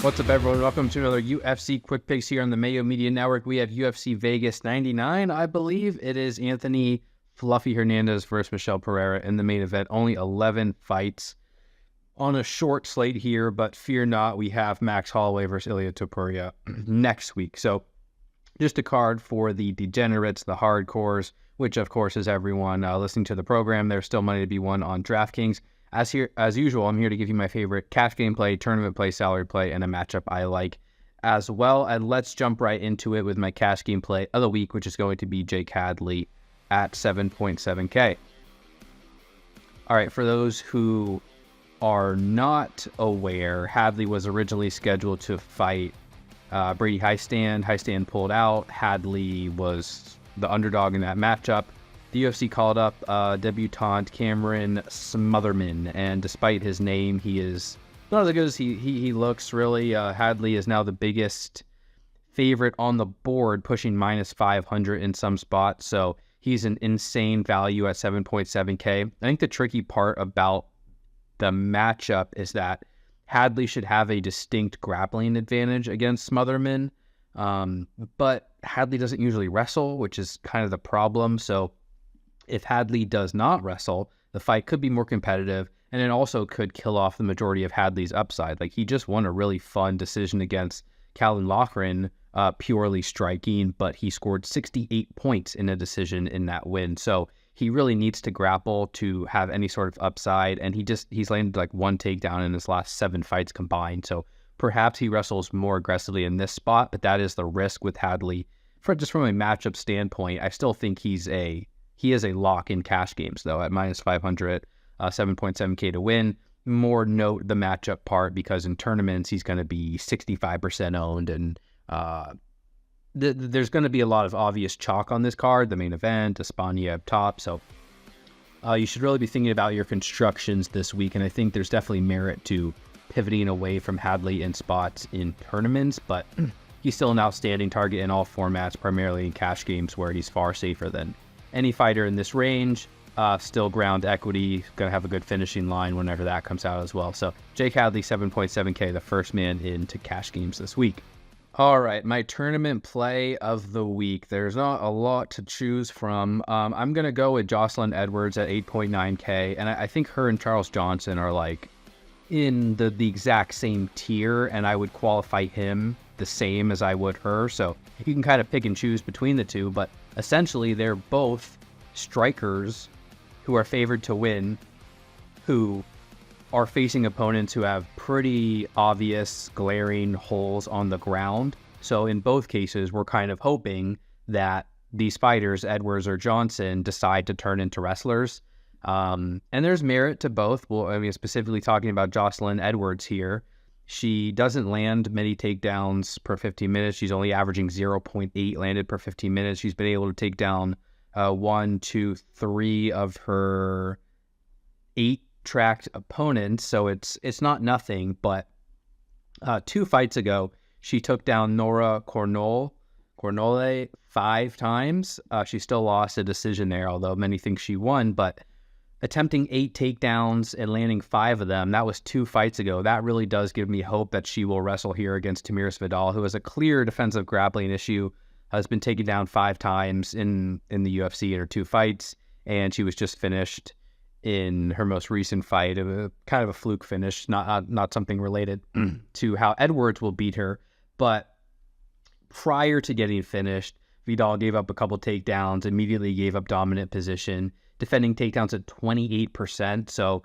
What's up, everyone? Welcome to another UFC Quick Picks here on the Mayo Media Network. We have UFC Vegas 99. I believe it is Anthony Fluffy Hernandez versus Michelle Pereira in the main event. Only 11 fights on a short slate here, but fear not, we have Max Holloway versus Ilia Topuria next week. So just a card for the degenerates, the hardcores, which of course is everyone listening to the program. There's still money to be won on DraftKings. As usual, I'm here to give you my favorite cash game play, tournament play, salary play, and a matchup I like as well. And let's jump right into it with my cash game play of the week, which is going to be Jake Hadley at 7.7K. All right, for those who are not aware, Hadley was originally scheduled to fight Brady Highstand. Highstand pulled out. Hadley was the underdog in that matchup. The UFC called up debutant Cameron Smotherman, and despite his name, he is not as good as he looks, really. Hadley is now the biggest favorite on the board, pushing minus 500 in some spots, so he's an insane value at 7.7K. I think the tricky part about the matchup is that Hadley should have a distinct grappling advantage against Smotherman, but Hadley doesn't usually wrestle, which is kind of the problem, so if Hadley does not wrestle, the fight could be more competitive, and it also could kill off the majority of Hadley's upside. Like, he just won a really fun decision against Callan Loughran, purely striking, but he scored 68 points in a decision in that win. So he really needs to grapple to have any sort of upside, and he's landed like one takedown in his last 7 fights combined. So perhaps he wrestles more aggressively in this spot, but that is the risk with Hadley. Just from a matchup standpoint, I still think he is a lock in cash games, though, at minus 500, 7.7K to win. More note the matchup part, because in tournaments, he's going to be 65% owned, and there's going to be a lot of obvious chalk on this card, the main event, Espana up top, so you should really be thinking about your constructions this week, and I think there's definitely merit to pivoting away from Hadley in spots in tournaments, but he's still an outstanding target in all formats, primarily in cash games, where he's far safer than any fighter in this range. Still ground equity, going to have a good finishing line whenever that comes out as well. So Jake Hadley, 7.7K, the first man into cash games this week. All right, my tournament play of the week. There's not a lot to choose from. I'm going to go with Jocelyn Edwards at 8.9K, and I think her and Charles Johnson are like in the exact same tier, and I would qualify him the same as I would her. So you can kind of pick and choose between the two, but essentially they're both strikers who are favored to win, who are facing opponents who have pretty obvious glaring holes on the ground. So in both cases, we're kind of hoping that these fighters, Edwards or Johnson, decide to turn into wrestlers. And there's merit to both. Well, I mean, specifically talking about Jocelyn Edwards here, she doesn't land many takedowns per 15 minutes. She's only averaging 0.8 landed per 15 minutes. She's been able to take down 1, 2, 3 of her 8 tracked opponents. So it's not nothing, but 2 fights ago, she took down Nora Cornole 5 times. She still lost a decision there, although many think she won, but attempting 8 takedowns and landing 5 of them, that was 2 fights ago. That really does give me hope that she will wrestle here against Tamiris Vidal, who has a clear defensive grappling issue, has been taken down 5 times in the UFC in her 2 fights, and she was just finished in her most recent fight, kind of a fluke finish, not something related to how Edwards will beat her. But prior to getting finished, Vidal gave up a couple takedowns, immediately gave up dominant position, defending takedowns at 28%. So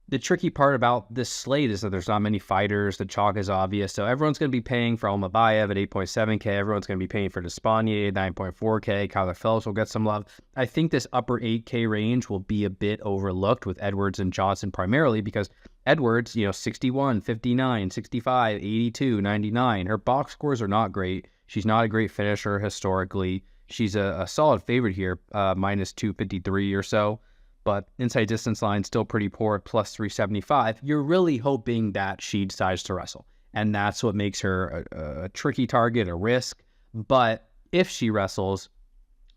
the tricky part about this slate is that there's not many fighters. The chalk is obvious. So everyone's going to be paying for Almabayev at 8.7K. Everyone's going to be paying for Despaigne at 9.4K. Kyler Phillips will get some love. I think this upper 8K range will be a bit overlooked with Edwards and Johnson primarily because Edwards, 61, 59, 65, 82, 99. Her box scores are not great. She's not a great finisher historically. She's a solid favorite here, minus 253 or so. But inside distance line still pretty poor, plus 375. You're really hoping that she decides to wrestle. And that's what makes her a tricky target, a risk. But if she wrestles,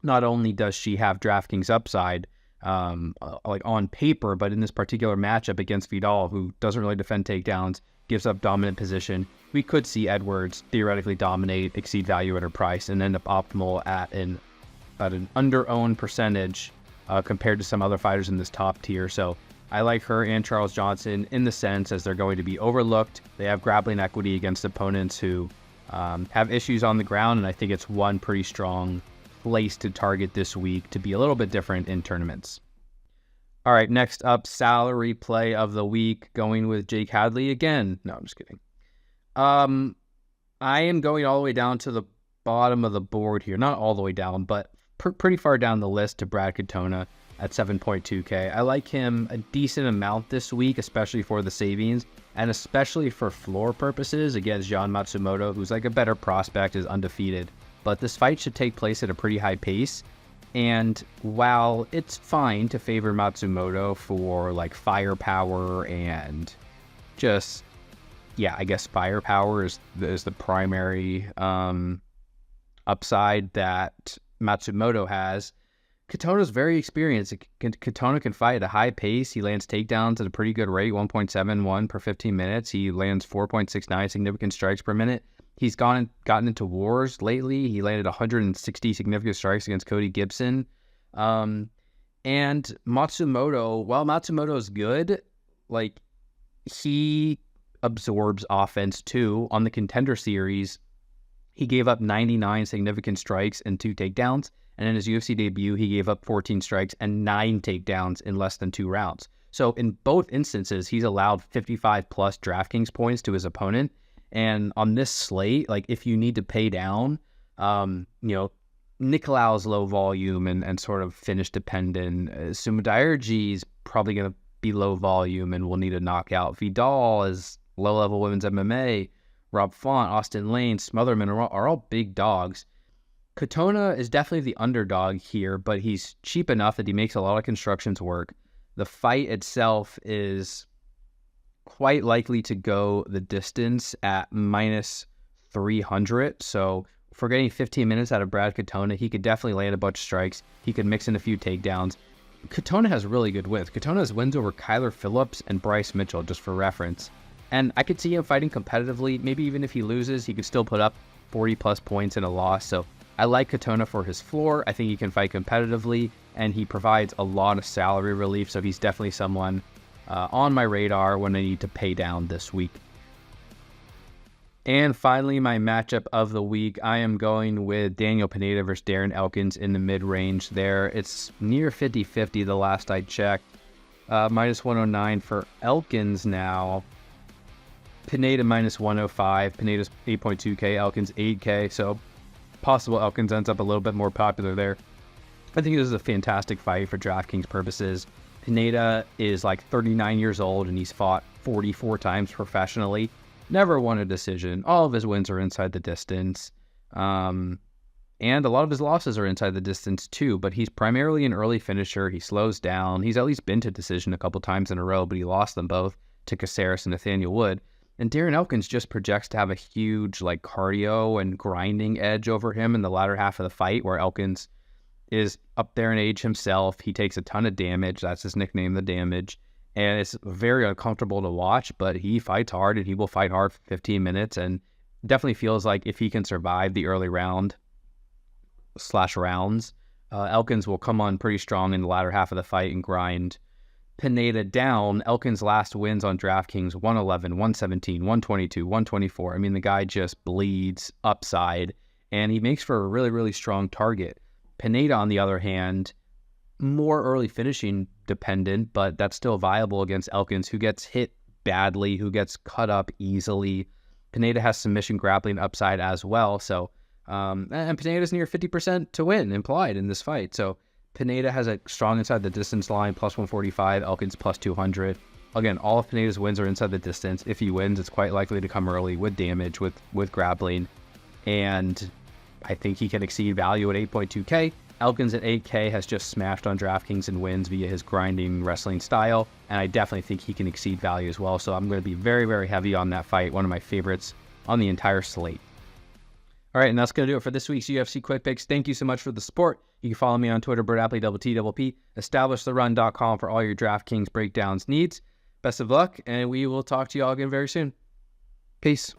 not only does she have DraftKings upside, like on paper, but in this particular matchup against Vidal, who doesn't really defend takedowns, gives up dominant position, we could see Edwards theoretically dominate, exceed value at her price, and end up optimal at an under-owned percentage compared to some other fighters in this top tier. So I like her and Charles Johnson in the sense as they're going to be overlooked. They have grappling equity against opponents who have issues on the ground, and I think it's one pretty strong place to target this week to be a little bit different in tournaments. All right, next up, salary play of the week, going with Jake Hadley again. No, I'm just kidding. I am going all the way down to the bottom of the board here. Not all the way down, but pretty far down the list to Brad Katona at 7.2K. I like him a decent amount this week, especially for the savings, and especially for floor purposes against Gian Matsumoto, who's like a better prospect, is undefeated. But this fight should take place at a pretty high pace. And while it's fine to favor Matsumoto for like firepower and just, yeah, I guess firepower is the primary upside that Matsumoto has, Katona's very experienced. Katona can fight at a high pace. He lands takedowns at a pretty good rate, 1.71 per 15 minutes. He lands 4.69 significant strikes per minute. He's gotten into wars lately. He landed 160 significant strikes against Cody Gibson. And Matsumoto, while Matsumoto is good, like, he absorbs offense too. On the Contender Series, he gave up 99 significant strikes and 2 takedowns. And in his UFC debut, he gave up 14 strikes and 9 takedowns in less than 2 rounds. So in both instances, he's allowed 55 plus DraftKings points to his opponent. And on this slate, like, if you need to pay down, Nicolau's low volume and sort of finish dependent. Sumadairaji's probably going to be low volume and will need a knockout. Vidal is low-level women's MMA. Rob Font, Austin Lane, Smotherman are all big dogs. Katona is definitely the underdog here, but he's cheap enough that he makes a lot of constructions work. The fight itself is quite likely to go the distance at minus 300. So if we're getting 15 minutes out of Brad Katona, he could definitely land a bunch of strikes. He could mix in a few takedowns. Katona has really good wins. Katona has wins over Kyler Phillips and Bryce Mitchell, just for reference. And I could see him fighting competitively. Maybe even if he loses, he could still put up 40 plus points in a loss. So I like Katona for his floor. I think he can fight competitively, and he provides a lot of salary relief. So he's definitely someone on my radar when I need to pay down this week. And finally, my matchup of the week, I am going with Daniel Pineda versus Darren Elkins in the mid-range there. It's near 50-50 the last I checked. Minus 109 for Elkins now. Pineda minus 105. Pineda's 8.2K. Elkins 8K. So possible Elkins ends up a little bit more popular there. I think this is a fantastic fight for DraftKings purposes. Pineda is like 39 years old, and he's fought 44 times professionally. Never won a decision. All of his wins are inside the distance. And a lot of his losses are inside the distance too, but he's primarily an early finisher. He slows down. He's at least been to decision a couple times in a row, but he lost them both to Caceres and Nathaniel Wood. And Darren Elkins just projects to have a huge like cardio and grinding edge over him in the latter half of the fight, where Elkins is up there in age himself. He takes a ton of damage. That's his nickname, The Damage. And it's very uncomfortable to watch, but he fights hard, and he will fight hard for 15 minutes. And definitely feels like if he can survive the early rounds, Elkins will come on pretty strong in the latter half of the fight and grind Pineda down. Elkins' last wins on DraftKings, 111, 117, 122, 124. I mean, the guy just bleeds upside, and he makes for a really, really strong target. Pineda, on the other hand, more early finishing dependent, but that's still viable against Elkins, who gets hit badly, who gets cut up easily. Pineda has submission grappling upside as well. So, and Pineda's near 50% to win implied in this fight. So Pineda has a strong inside the distance line, plus 145, Elkins plus 200. Again, all of Pineda's wins are inside the distance. If he wins, it's quite likely to come early with damage, with grappling. And I think he can exceed value at 8.2K. Elkins at 8K has just smashed on DraftKings and wins via his grinding wrestling style, and I definitely think he can exceed value as well. So I'm going to be very, very heavy on that fight, one of my favorites on the entire slate. All right, and that's going to do it for this week's UFC Quick Picks. Thank you so much for the support. You can follow me on Twitter, Appley, TTPP, establishtheRun.com for all your DraftKings breakdowns needs. Best of luck, and we will talk to you all again very soon. Peace.